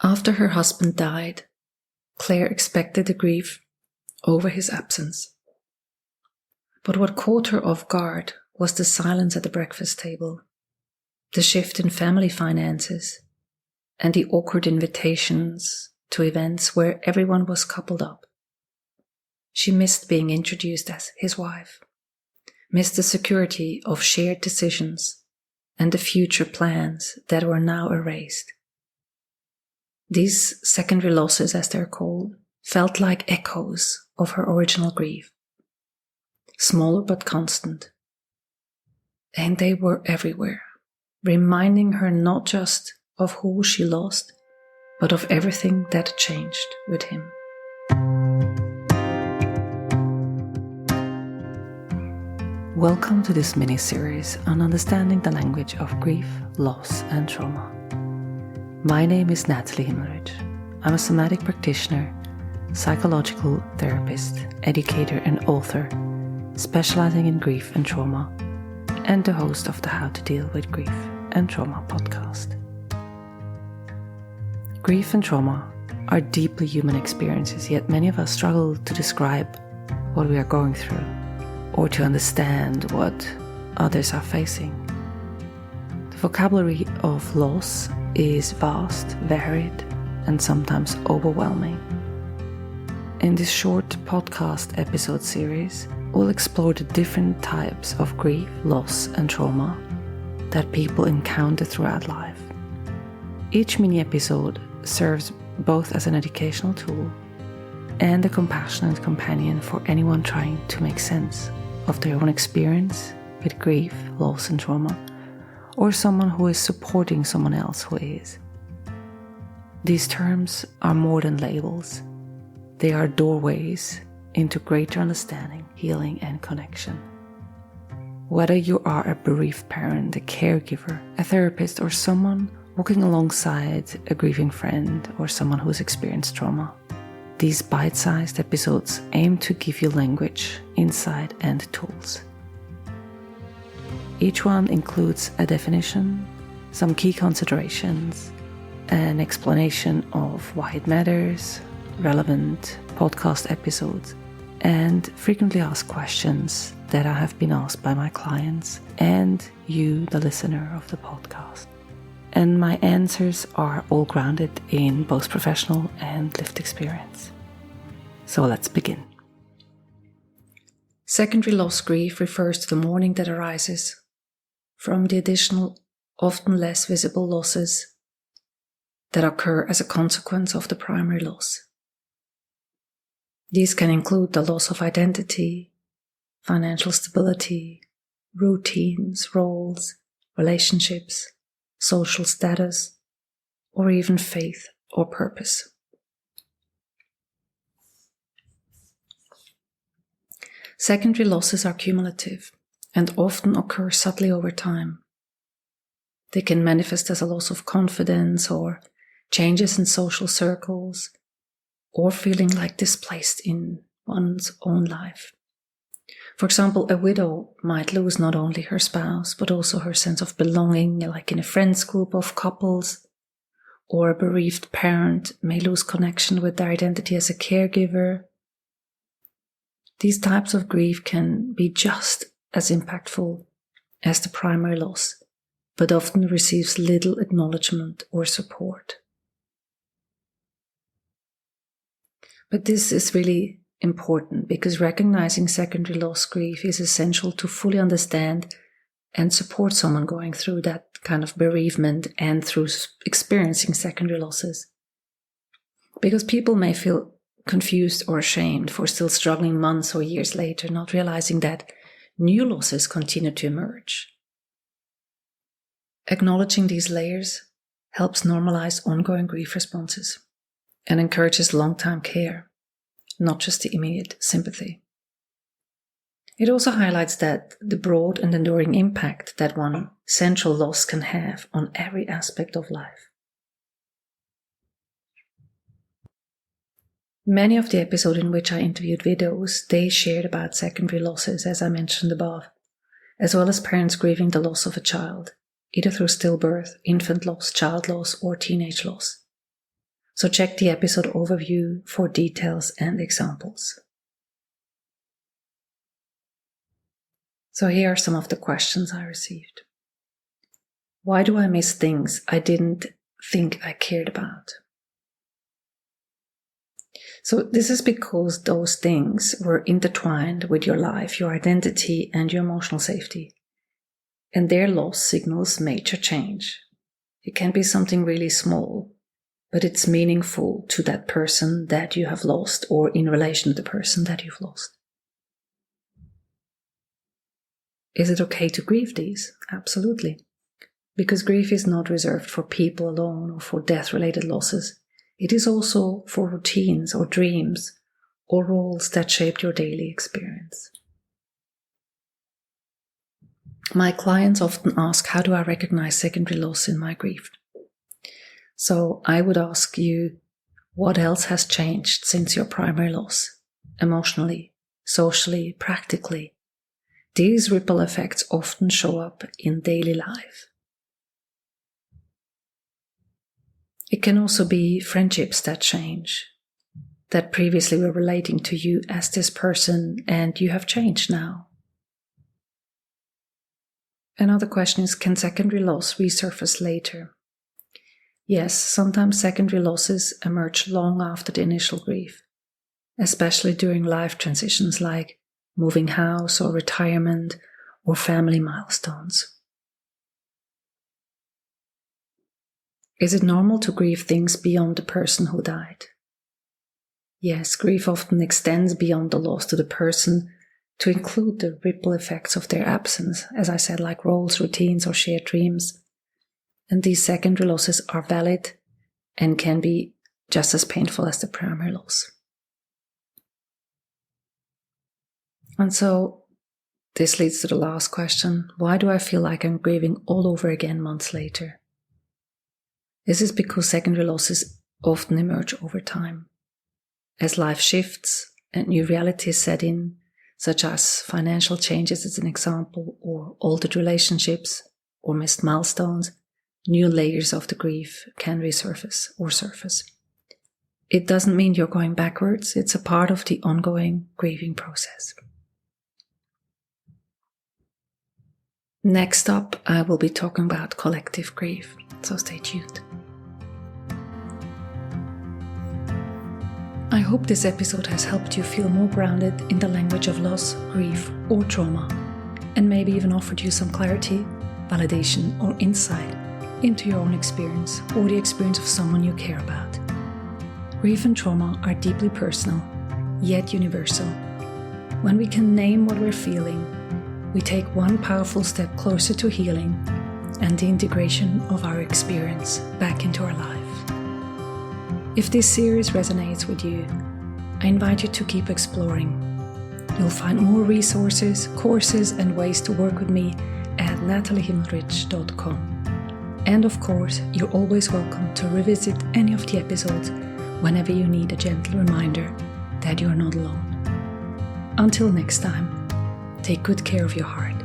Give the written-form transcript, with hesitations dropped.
After her husband died, Claire expected the grief over his absence. But what caught her off guard was the silence at the breakfast table, the shift in family finances, and the awkward invitations to events where everyone was coupled up. She missed being introduced as his wife, missed the security of shared decisions and the future plans that were now erased. These secondary losses, as they're called, felt like echoes of her original grief, smaller but constant. And they were everywhere, reminding her not just of who she lost, but of everything that changed with him. Welcome to this mini-series on understanding the language of grief, loss, and trauma. My name is Nathalie Himmelrich. I'm a somatic practitioner, psychological therapist, educator, and author, specializing in grief and trauma, and the host of the How to Deal with Grief and Trauma podcast. Grief and trauma are deeply human experiences, yet many of us struggle to describe what we are going through or to understand what others are facing. The vocabulary of loss is vast, varied, and sometimes overwhelming. In this short podcast episode series, we'll explore the different types of grief, loss, and trauma that people encounter throughout life. Each mini-episode serves both as an educational tool and a compassionate companion for anyone trying to make sense of their own experience with grief, loss, and trauma, or someone who is supporting someone else who is. These terms are more than labels. They are doorways into greater understanding, healing, and connection. Whether you are a bereaved parent, a caregiver, a therapist, or someone walking alongside a grieving friend or someone who has experienced trauma, these bite-sized episodes aim to give you language, insight, and tools. Each one includes a definition, some key considerations, an explanation of why it matters, relevant podcast episodes, and frequently asked questions that I have been asked by my clients and you, the listener of the podcast. And my answers are all grounded in both professional and lived experience. So let's begin. Secondary loss grief refers to the mourning that arises from the additional, often less visible losses that occur as a consequence of the primary loss. These can include the loss of identity, financial stability, routines, roles, relationships, social status, or even faith or purpose. Secondary losses are cumulative and often occur subtly over time. They can manifest as a loss of confidence or changes in social circles, or feeling like displaced in one's own life. For example, a widow might lose not only her spouse, but also her sense of belonging, like in a friends group of couples, or a bereaved parent may lose connection with their identity as a caregiver. These types of grief can be just as impactful as the primary loss, but often receives little acknowledgement or support. But this is really important because recognizing secondary loss grief is essential to fully understand and support someone going through that kind of bereavement and through experiencing secondary losses. Because people may feel confused or ashamed for still struggling months or years later, not realizing that new losses continue to emerge. Acknowledging these layers helps normalize ongoing grief responses and encourages long-term care, not just the immediate sympathy. It also highlights that the broad and enduring impact that one central loss can have on every aspect of life. Many of the episodes in which I interviewed widows, they shared about secondary losses, as I mentioned above, as well as parents grieving the loss of a child, either through stillbirth, infant loss, child loss, or teenage loss. So check the episode overview for details and examples. So here are some of the questions I received. Why do I miss things I didn't think I cared about? So this is because those things were intertwined with your life, your identity, and your emotional safety. And their loss signals major change. It can be something really small, but it's meaningful to that person that you have lost or in relation to the person that you've lost. Is it okay to grieve these? Absolutely. Because grief is not reserved for people alone or for death-related losses. It is also for routines or dreams or roles that shaped your daily experience. My clients often ask, how do I recognize secondary loss in my grief? So I would ask you, what else has changed since your primary loss? Emotionally, socially, practically. These ripple effects often show up in daily life. It can also be friendships that change, that previously were relating to you as this person and you have changed now. Another question is, can secondary loss resurface later? Yes, sometimes secondary losses emerge long after the initial grief, especially during life transitions like moving house or retirement or family milestones. Is it normal to grieve things beyond the person who died? Yes, grief often extends beyond the loss to the person to include the ripple effects of their absence, as I said, like roles, routines, or shared dreams. And these secondary losses are valid and can be just as painful as the primary loss. And so this leads to the last question. Why do I feel like I'm grieving all over again months later? This is because secondary losses often emerge over time. As life shifts and new realities set in, such as financial changes as an example, or altered relationships, or missed milestones, new layers of the grief can resurface or surface. It doesn't mean you're going backwards, it's a part of the ongoing grieving process. Next up, I will be talking about collective grief, so stay tuned. I hope this episode has helped you feel more grounded in the language of loss, grief, or trauma, and maybe even offered you some clarity, validation, or insight into your own experience or the experience of someone you care about. Grief and trauma are deeply personal, yet universal. When we can name what we're feeling, we take one powerful step closer to healing and the integration of our experience back into our life. If this series resonates with you, I invite you to keep exploring. You'll find more resources, courses, and ways to work with me at nathaliehimmelrich.com. And of course, you're always welcome to revisit any of the episodes whenever you need a gentle reminder that you're not alone. Until next time, take good care of your heart.